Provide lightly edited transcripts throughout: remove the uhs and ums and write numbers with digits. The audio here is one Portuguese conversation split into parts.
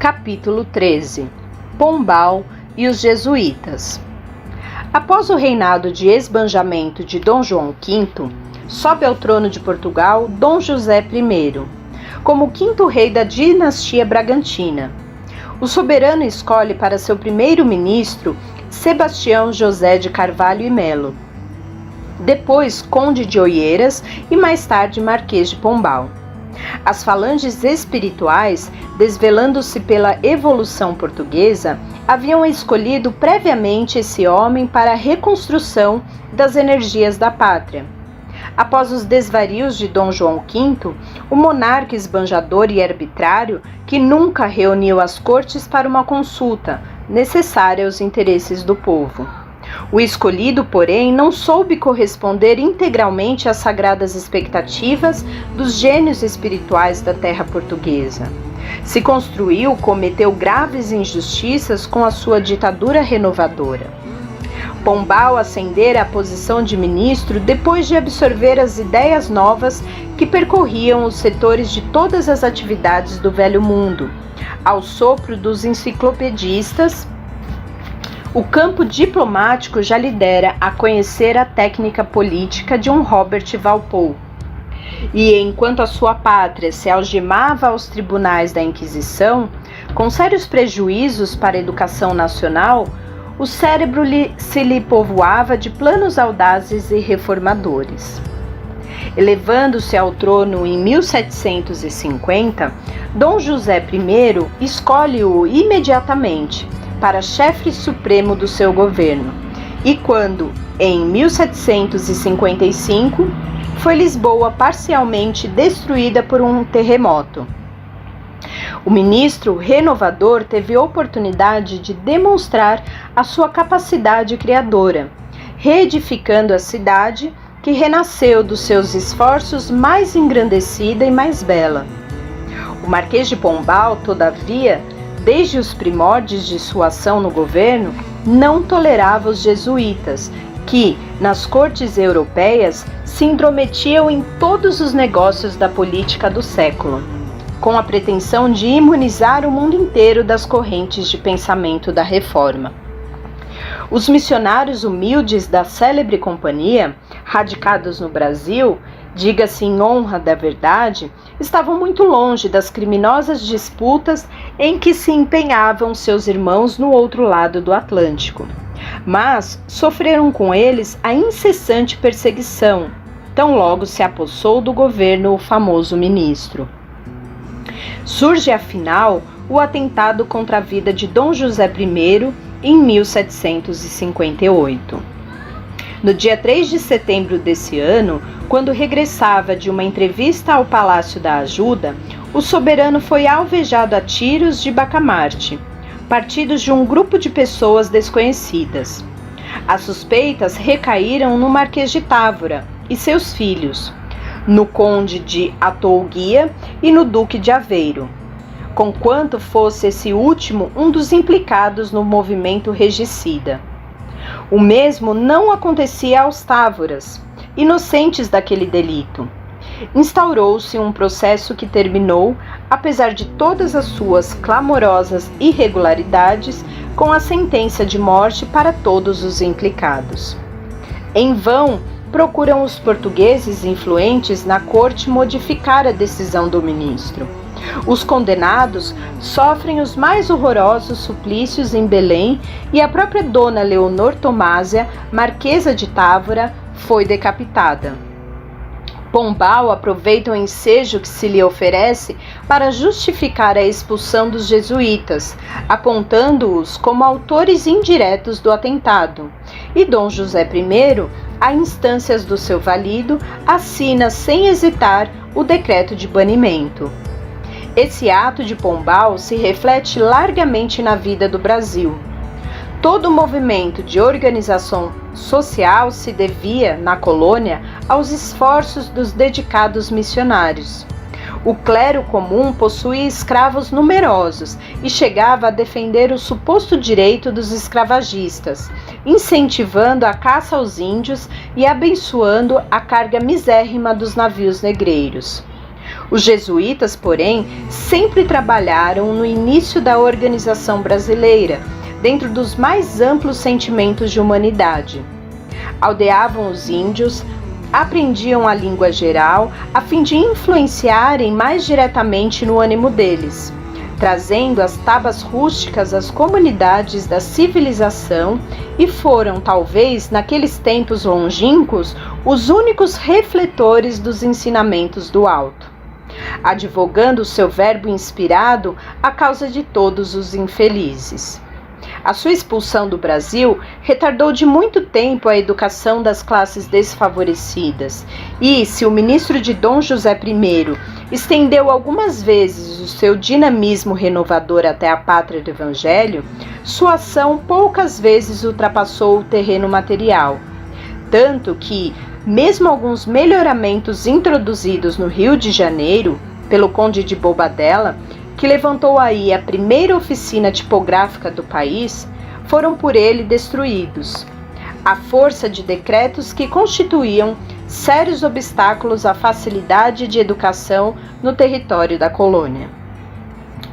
Capítulo 13. Pombal e os jesuítas. Após o reinado de esbanjamento de Dom João V, sobe ao trono de Portugal Dom José I, como o quinto rei da dinastia Bragantina. O soberano escolhe para seu primeiro-ministro Sebastião José de Carvalho e Melo, depois conde de Oeiras e mais tarde marquês de Pombal. As falanges espirituais, desvelando-se pela evolução portuguesa, haviam escolhido previamente esse homem para a reconstrução das energias da pátria. Após os desvarios de Dom João V, o monarca esbanjador e arbitrário, que nunca reuniu as cortes para uma consulta necessária aos interesses do povo. O escolhido, porém, não soube corresponder integralmente às sagradas expectativas dos gênios espirituais da terra portuguesa. Se cometeu graves injustiças com a sua ditadura renovadora. Pombal ascendera à posição de ministro depois de absorver as ideias novas que percorriam os setores de todas as atividades do velho mundo. Ao sopro dos enciclopedistas, o campo diplomático já lhe dera a conhecer a técnica política de um Robert Walpole. E enquanto a sua pátria se algemava aos tribunais da Inquisição, com sérios prejuízos para a educação nacional, o cérebro se lhe povoava de planos audazes e reformadores. Elevando-se ao trono em 1750, Dom José I escolhe-o imediatamente para chefe supremo do seu governo, e quando, em 1755, foi Lisboa parcialmente destruída por um terremoto. O ministro renovador teve oportunidade de demonstrar a sua capacidade criadora, reedificando a cidade que renasceu dos seus esforços mais engrandecida e mais bela. O Marquês de Pombal, todavia, desde os primórdios de sua ação no governo, não tolerava os jesuítas, que, nas cortes europeias, se intrometiam em todos os negócios da política do século, com a pretensão de imunizar o mundo inteiro das correntes de pensamento da reforma. Os missionários humildes da célebre companhia, radicados no Brasil, diga-se em honra da verdade, estavam muito longe das criminosas disputas em que se empenhavam seus irmãos no outro lado do Atlântico. Mas sofreram com eles a incessante perseguição, tão logo se apossou do governo o famoso ministro. Surge, afinal, o atentado contra a vida de Dom José I em 1758. No dia 3 de setembro desse ano, quando regressava de uma entrevista ao Palácio da Ajuda, o soberano foi alvejado a tiros de bacamarte, partidos de um grupo de pessoas desconhecidas. As suspeitas recaíram no Marquês de Távora e seus filhos, no Conde de Atouguia e no Duque de Aveiro, conquanto fosse esse último um dos implicados no movimento regicida. O mesmo não acontecia aos Távoras, inocentes daquele delito. Instaurou-se um processo que terminou, apesar de todas as suas clamorosas irregularidades, com a sentença de morte para todos os implicados. Em vão procuram os portugueses influentes na corte modificar a decisão do ministro. Os condenados sofrem os mais horrorosos suplícios em Belém e a própria Dona Leonor Tomásia, Marquesa de Távora, foi decapitada. Pombal aproveita o ensejo que se lhe oferece para justificar a expulsão dos jesuítas, apontando-os como autores indiretos do atentado, e Dom José I, a instâncias do seu valido, assina sem hesitar o decreto de banimento. Esse ato de Pombal se reflete largamente na vida do Brasil. Todo o movimento de organização social se devia, na colônia, aos esforços dos dedicados missionários. O clero comum possuía escravos numerosos e chegava a defender o suposto direito dos escravagistas, incentivando a caça aos índios e abençoando a carga misérrima dos navios negreiros. Os jesuítas, porém, sempre trabalharam no início da organização brasileira, dentro dos mais amplos sentimentos de humanidade. Aldeavam os índios, aprendiam a língua geral, a fim de influenciarem mais diretamente no ânimo deles, trazendo as tabas rústicas às comunidades da civilização, e foram, talvez, naqueles tempos longínquos, os únicos refletores dos ensinamentos do alto, advogando o seu verbo inspirado à causa de todos os infelizes. A sua expulsão do Brasil retardou de muito tempo a educação das classes desfavorecidas e, se o ministro de Dom José I estendeu algumas vezes o seu dinamismo renovador até a pátria do Evangelho, sua ação poucas vezes ultrapassou o terreno material, tanto que, mesmo alguns melhoramentos introduzidos no Rio de Janeiro pelo Conde de Bobadilla, que levantou aí a primeira oficina tipográfica do país, foram por ele destruídos, à força de decretos que constituíam sérios obstáculos à facilidade de educação no território da colônia.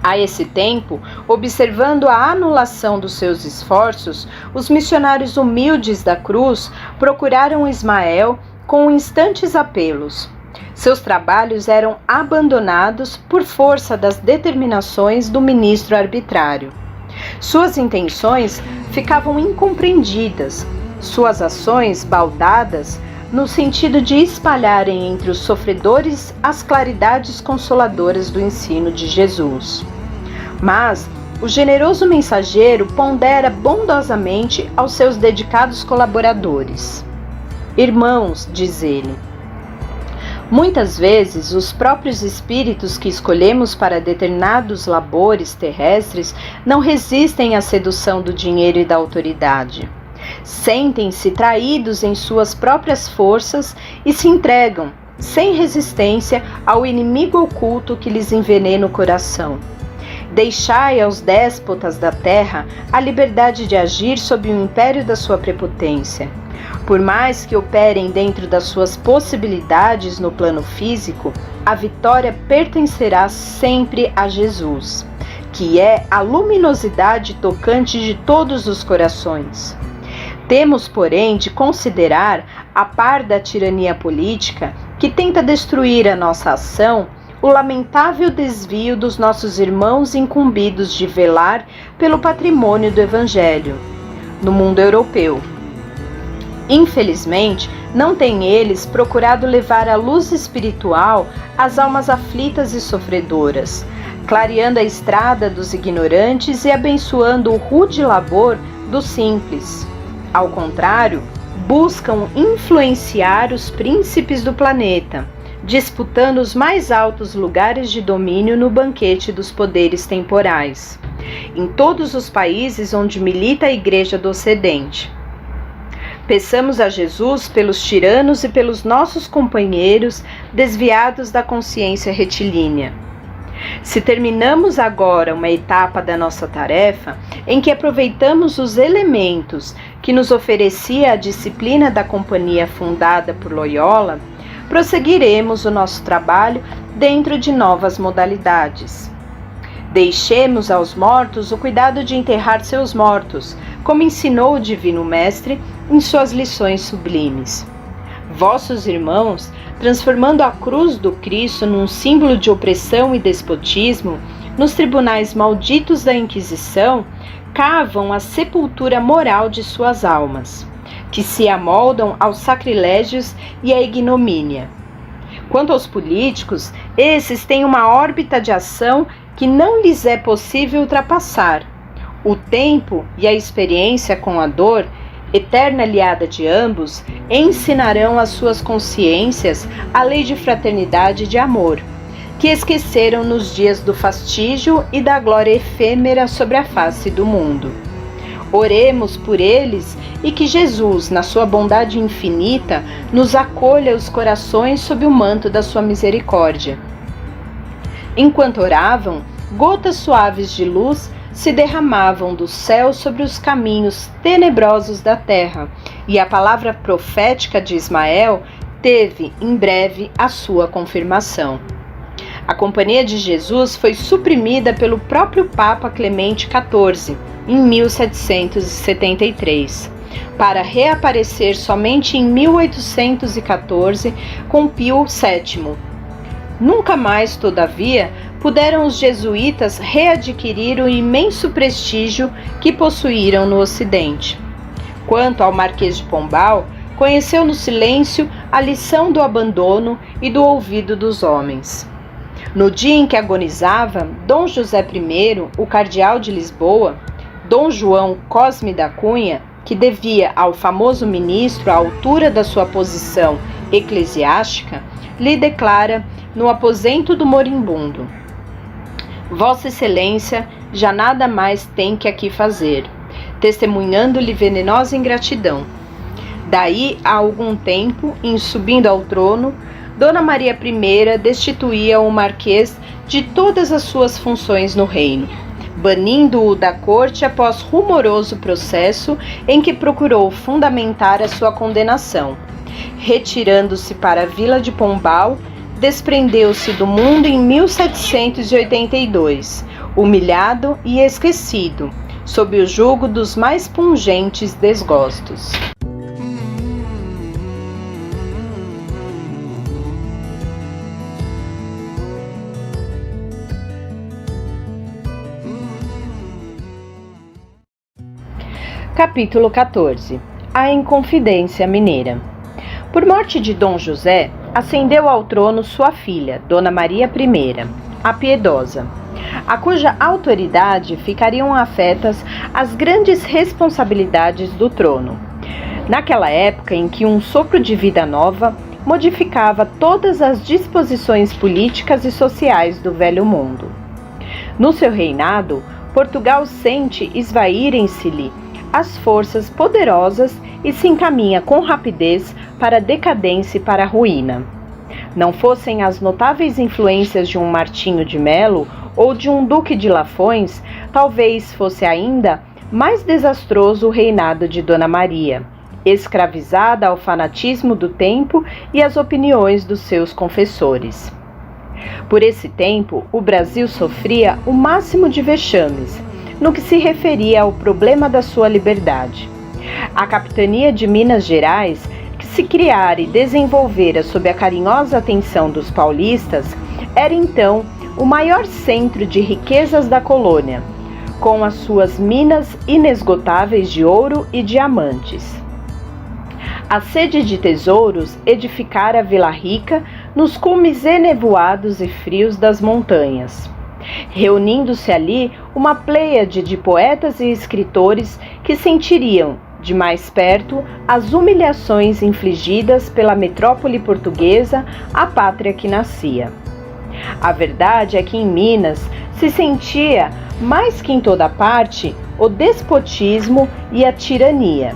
A esse tempo, observando a anulação dos seus esforços, os missionários humildes da cruz procuraram Ismael com instantes apelos. Seus trabalhos eram abandonados por força das determinações do ministro arbitrário. Suas intenções ficavam incompreendidas, suas ações baldadas no sentido de espalharem entre os sofredores as claridades consoladoras do ensino de Jesus. Mas o generoso mensageiro pondera bondosamente aos seus dedicados colaboradores. Irmãos, diz ele, muitas vezes, os próprios espíritos que escolhemos para determinados labores terrestres não resistem à sedução do dinheiro e da autoridade. Sentem-se traídos em suas próprias forças e se entregam, sem resistência, ao inimigo oculto que lhes envenena o coração. Deixai aos déspotas da terra a liberdade de agir sob o império da sua prepotência. Por mais que operem dentro das suas possibilidades no plano físico, a vitória pertencerá sempre a Jesus, que é a luminosidade tocante de todos os corações. Temos, porém, de considerar, a par da tirania política, que tenta destruir a nossa ação, o lamentável desvio dos nossos irmãos incumbidos de velar pelo patrimônio do Evangelho no mundo europeu. Infelizmente, não têm eles procurado levar a luz espiritual às almas aflitas e sofredoras, clareando a estrada dos ignorantes e abençoando o rude labor dos simples. Ao contrário, buscam influenciar os príncipes do planeta, disputando os mais altos lugares de domínio no banquete dos poderes temporais, em todos os países onde milita a Igreja do Ocidente. Peçamos a Jesus pelos tiranos e pelos nossos companheiros desviados da consciência retilínea. Se terminamos agora uma etapa da nossa tarefa, em que aproveitamos os elementos que nos oferecia a disciplina da companhia fundada por Loyola, prosseguiremos o nosso trabalho dentro de novas modalidades. Deixemos aos mortos o cuidado de enterrar seus mortos, como ensinou o Divino Mestre em suas lições sublimes. Vossos irmãos, transformando a cruz do Cristo num símbolo de opressão e despotismo, nos tribunais malditos da Inquisição, cavam a sepultura moral de suas almas, que se amoldam aos sacrilégios e à ignomínia. Quanto aos políticos, esses têm uma órbita de ação que não lhes é possível ultrapassar. O tempo e a experiência com a dor, eterna aliada de ambos, ensinarão às suas consciências a lei de fraternidade e de amor, que esqueceram nos dias do fastígio e da glória efêmera sobre a face do mundo. Oremos por eles e que Jesus, na sua bondade infinita, nos acolha os corações sob o manto da sua misericórdia. Enquanto oravam, gotas suaves de luz se derramavam do céu sobre os caminhos tenebrosos da terra, e a palavra profética de Ismael teve, em breve, a sua confirmação. A Companhia de Jesus foi suprimida pelo próprio Papa Clemente XIV em 1773, para reaparecer somente em 1814 com Pio VII. Nunca mais, todavia, puderam os jesuítas readquirir o imenso prestígio que possuíram no Ocidente. Quanto ao Marquês de Pombal, conheceu no silêncio a lição do abandono e do olvido dos homens. No dia em que agonizava, Dom José I, o cardeal de Lisboa, Dom João Cosme da Cunha, que devia ao famoso ministro a altura da sua posição eclesiástica, lhe declara no aposento do moribundo: Vossa Excelência já nada mais tem que aqui fazer, testemunhando-lhe venenosa ingratidão. Daí a algum tempo, em subindo ao trono, Dona Maria I destituía o Marquês de todas as suas funções no reino, banindo-o da corte após rumoroso processo em que procurou fundamentar a sua condenação. Retirando-se para a vila de Pombal, desprendeu-se do mundo em 1782, humilhado e esquecido, sob o jugo dos mais pungentes desgostos. Capítulo 14. A Inconfidência Mineira. Por morte de Dom José, ascendeu ao trono sua filha, Dona Maria I, a Piedosa, a cuja autoridade ficariam afetas as grandes responsabilidades do trono. Naquela época em que um sopro de vida nova modificava todas as disposições políticas e sociais do velho mundo. No seu reinado, Portugal sente esvaírem-se-lhe as forças poderosas e se encaminha com rapidez para a decadência e para a ruína. Não fossem as notáveis influências de um Martinho de Melo ou de um Duque de Lafões, talvez fosse ainda mais desastroso o reinado de Dona Maria, escravizada ao fanatismo do tempo e às opiniões dos seus confessores. Por esse tempo, o Brasil sofria o máximo de vexames no que se referia ao problema da sua liberdade. A capitania de Minas Gerais, que se criara e desenvolvera sob a carinhosa atenção dos paulistas, era então o maior centro de riquezas da colônia, com as suas minas inesgotáveis de ouro e diamantes. A sede de tesouros edificara a Vila Rica nos cumes enevoados e frios das montanhas, reunindo-se ali uma pleiade de poetas e escritores que sentiriam, de mais perto, as humilhações infligidas pela metrópole portuguesa à pátria que nascia. A verdade é que em Minas se sentia, mais que em toda parte, o despotismo e a tirania.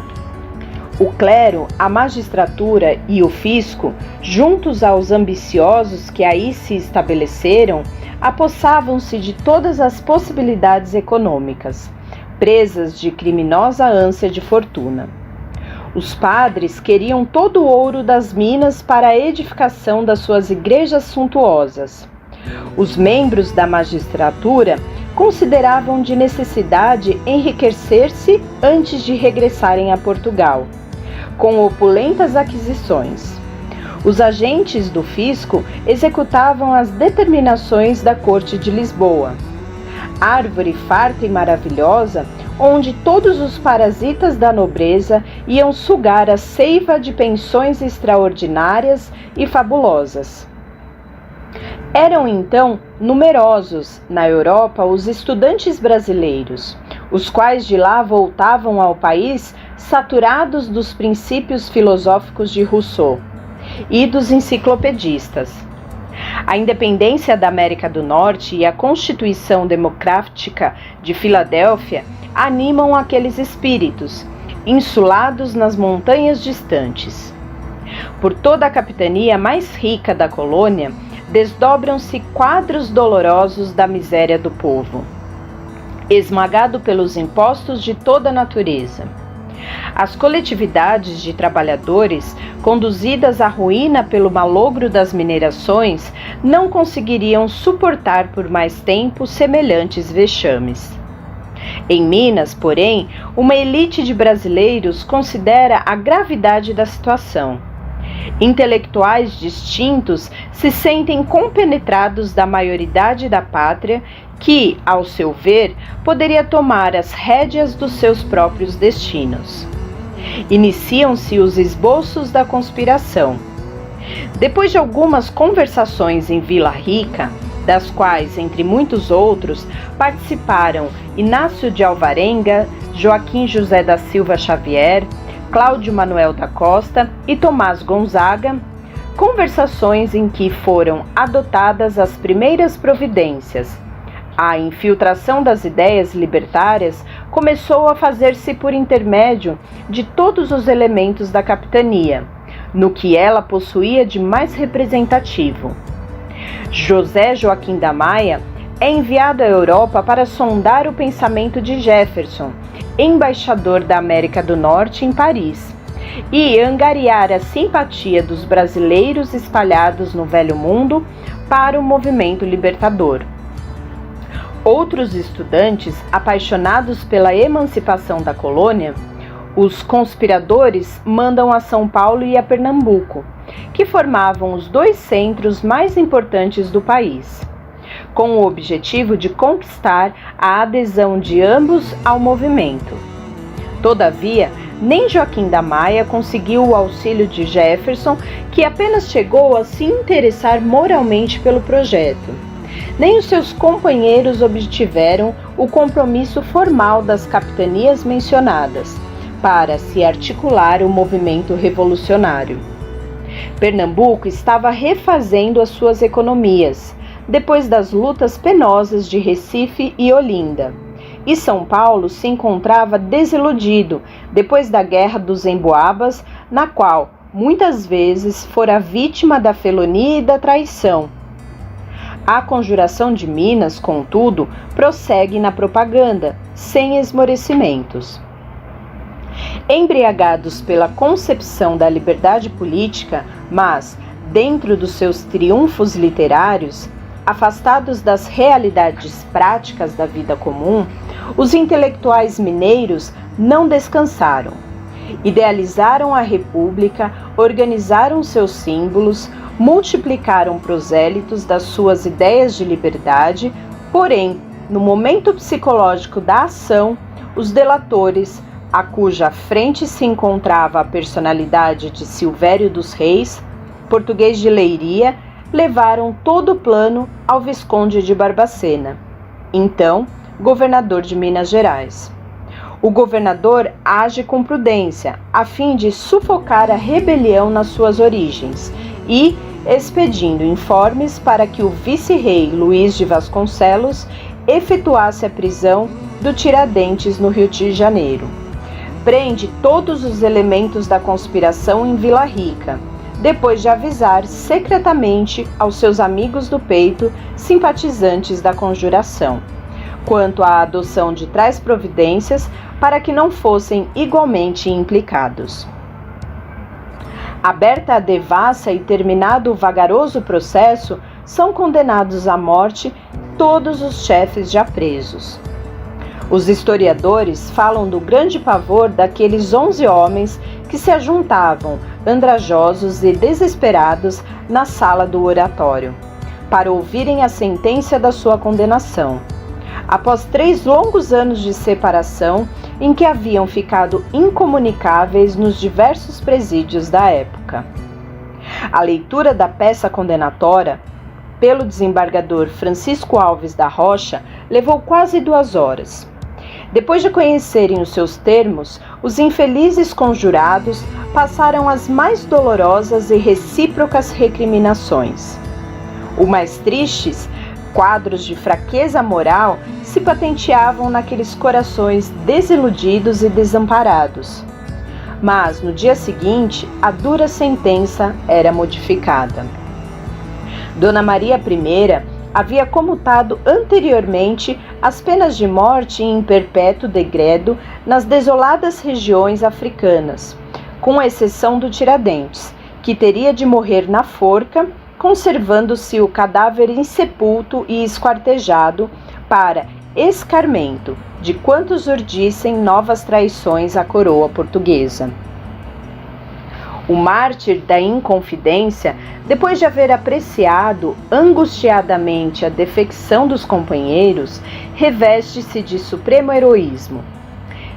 O clero, a magistratura e o fisco, juntos aos ambiciosos que aí se estabeleceram, apossavam-se de todas as possibilidades econômicas, presas de criminosa ânsia de fortuna. Os padres queriam todo o ouro das minas para a edificação das suas igrejas suntuosas. Os membros da magistratura consideravam de necessidade enriquecer-se antes de regressarem a Portugal, com opulentas aquisições. Os agentes do fisco executavam as determinações da corte de Lisboa, árvore farta e maravilhosa, onde todos os parasitas da nobreza iam sugar a seiva de pensões extraordinárias e fabulosas. Eram então numerosos na Europa os estudantes brasileiros, os quais de lá voltavam ao país saturados dos princípios filosóficos de Rousseau e dos enciclopedistas. A independência da América do Norte e a Constituição Democrática de Filadélfia animam aqueles espíritos, insulados nas montanhas distantes. Por toda a capitania mais rica da colônia, desdobram-se quadros dolorosos da miséria do povo, esmagado pelos impostos de toda a natureza. As coletividades de trabalhadores, conduzidas à ruína pelo malogro das minerações, não conseguiriam suportar por mais tempo semelhantes vexames. Em Minas, porém, uma elite de brasileiros considera a gravidade da situação. Intelectuais distintos se sentem compenetrados da maioridade da pátria que, ao seu ver, poderia tomar as rédeas dos seus próprios destinos. Iniciam-se os esboços da conspiração. Depois de algumas conversações em Vila Rica, das quais, entre muitos outros, participaram Inácio de Alvarenga, Joaquim José da Silva Xavier, Cláudio Manuel da Costa e Tomás Gonzaga, conversações em que foram adotadas as primeiras providências. A infiltração das ideias libertárias começou a fazer-se por intermédio de todos os elementos da capitania, no que ela possuía de mais representativo. José Joaquim da Maia é enviado à Europa para sondar o pensamento de Jefferson, embaixador da América do Norte em Paris, e angariar a simpatia dos brasileiros espalhados no Velho Mundo para o movimento libertador. Outros estudantes, apaixonados pela emancipação da colônia, os conspiradores mandam a São Paulo e a Pernambuco, que formavam os dois centros mais importantes do país, com o objetivo de conquistar a adesão de ambos ao movimento. Todavia, nem Joaquim da Maia conseguiu o auxílio de Jefferson, que apenas chegou a se interessar moralmente pelo projeto. Nem os seus companheiros obtiveram o compromisso formal das capitanias mencionadas para se articular o movimento revolucionário. Pernambuco estava refazendo as suas economias, depois das lutas penosas de Recife e Olinda, e São Paulo se encontrava desiludido depois da Guerra dos Emboabas, na qual muitas vezes fora vítima da felonia e da traição. A Conjuração de Minas, contudo, prossegue na propaganda, sem esmorecimentos. Embriagados pela concepção da liberdade política, mas, dentro dos seus triunfos literários, afastados das realidades práticas da vida comum, os intelectuais mineiros não descansaram. Idealizaram a República, organizaram seus símbolos, multiplicaram prosélitos das suas ideias de liberdade, porém, no momento psicológico da ação, os delatores, a cuja frente se encontrava a personalidade de Silvério dos Reis, português de Leiria, levaram todo o plano ao Visconde de Barbacena, então governador de Minas Gerais. O governador age com prudência, a fim de sufocar a rebelião nas suas origens e expedindo informes para que o vice-rei Luís de Vasconcelos efetuasse a prisão do Tiradentes no Rio de Janeiro. Prende todos os elementos da conspiração em Vila Rica, depois de avisar secretamente aos seus amigos do peito, simpatizantes da Conjuração, quanto à adoção de tais providências para que não fossem igualmente implicados. Aberta a devassa e terminado o vagaroso processo, são condenados à morte todos os chefes já presos. Os historiadores falam do grande pavor daqueles 11 homens que se ajuntavam, andrajosos e desesperados, na sala do oratório, para ouvirem a sentença da sua condenação. Após 3 longos anos de separação, em que haviam ficado incomunicáveis nos diversos presídios da época. A leitura da peça condenatória, pelo desembargador Francisco Alves da Rocha, levou quase 2 horas. Depois de conhecerem os seus termos, os infelizes conjurados passaram as mais dolorosas e recíprocas recriminações. O mais tristes, quadros de fraqueza moral se patenteavam naqueles corações desiludidos e desamparados. Mas, no dia seguinte, a dura sentença era modificada. Dona Maria I, havia comutado anteriormente as penas de morte em perpétuo degredo nas desoladas regiões africanas, com exceção do Tiradentes, que teria de morrer na forca, conservando-se o cadáver insepulto e esquartejado para escarmento de quantos urdissem novas traições à coroa portuguesa. O mártir da Inconfidência, depois de haver apreciado angustiadamente a defecção dos companheiros, reveste-se de supremo heroísmo.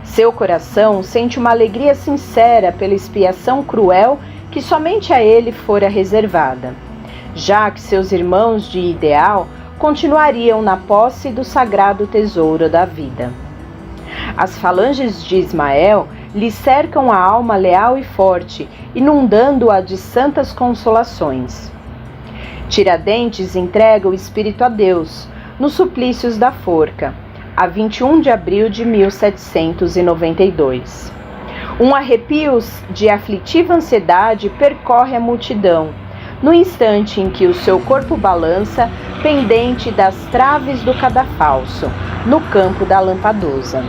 Seu coração sente uma alegria sincera pela expiação cruel que somente a ele fora reservada, já que seus irmãos de ideal continuariam na posse do sagrado tesouro da vida. As falanges de Ismael lhe cercam a alma leal e forte, inundando-a de santas consolações. Tiradentes entrega o espírito a Deus, nos suplícios da forca, a 21 de abril de 1792. Um arrepio de aflitiva ansiedade percorre a multidão, no instante em que o seu corpo balança, pendente das traves do cadafalso, no campo da Lampadosa.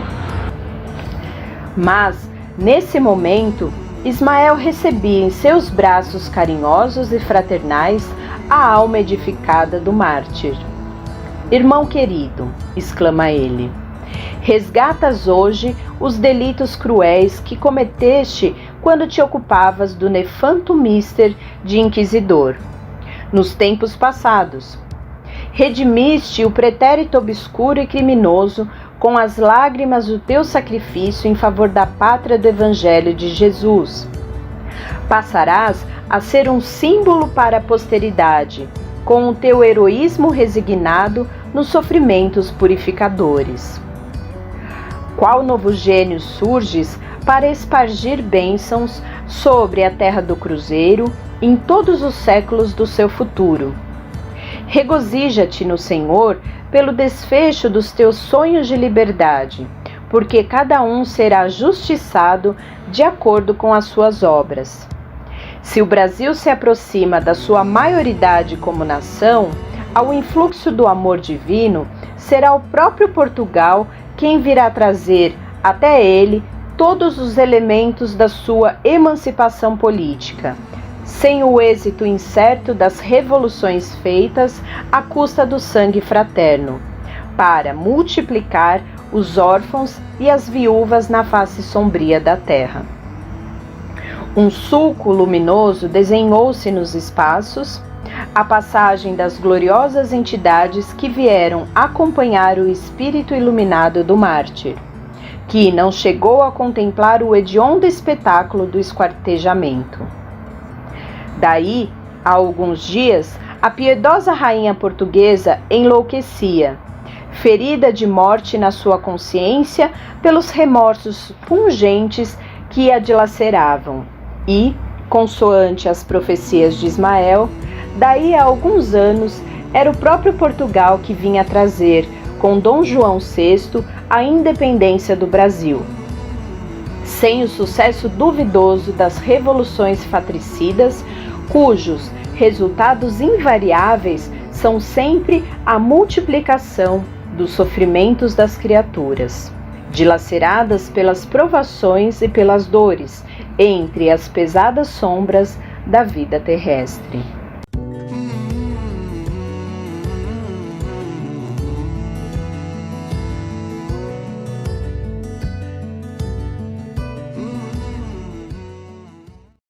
Mas, nesse momento, Ismael recebia em seus braços carinhosos e fraternais a alma edificada do mártir. "Irmão querido", exclama ele, "resgatas hoje os delitos cruéis que cometeste quando te ocupavas do nefanto mister de inquisidor, nos tempos passados. Redimiste o pretérito obscuro e criminoso com as lágrimas do teu sacrifício em favor da pátria do Evangelho de Jesus. Passarás a ser um símbolo para a posteridade, com o teu heroísmo resignado nos sofrimentos purificadores. Qual novo gênio surges para espargir bênçãos sobre a terra do Cruzeiro em todos os séculos do seu futuro. Regozija-te no Senhor pelo desfecho dos teus sonhos de liberdade, porque cada um será justiçado de acordo com as suas obras. Se o Brasil se aproxima da sua maioridade como nação, ao influxo do amor divino, será o próprio Portugal quem virá trazer até ele todos os elementos da sua emancipação política, sem o êxito incerto das revoluções feitas à custa do sangue fraterno, para multiplicar os órfãos e as viúvas na face sombria da terra. Um sulco luminoso desenhou-se nos espaços, a passagem das gloriosas entidades que vieram acompanhar o espírito iluminado do mártir, que não chegou a contemplar o hediondo espetáculo do esquartejamento. Daí, há alguns dias, a piedosa rainha portuguesa enlouquecia, ferida de morte na sua consciência pelos remorsos pungentes que a dilaceravam, e, consoante as profecias de Ismael, daí a alguns anos era o próprio Portugal que vinha trazer, com Dom João VI, a independência do Brasil. Sem o sucesso duvidoso das revoluções fratricidas, cujos resultados invariáveis são sempre a multiplicação dos sofrimentos das criaturas, dilaceradas pelas provações e pelas dores, entre as pesadas sombras da vida terrestre.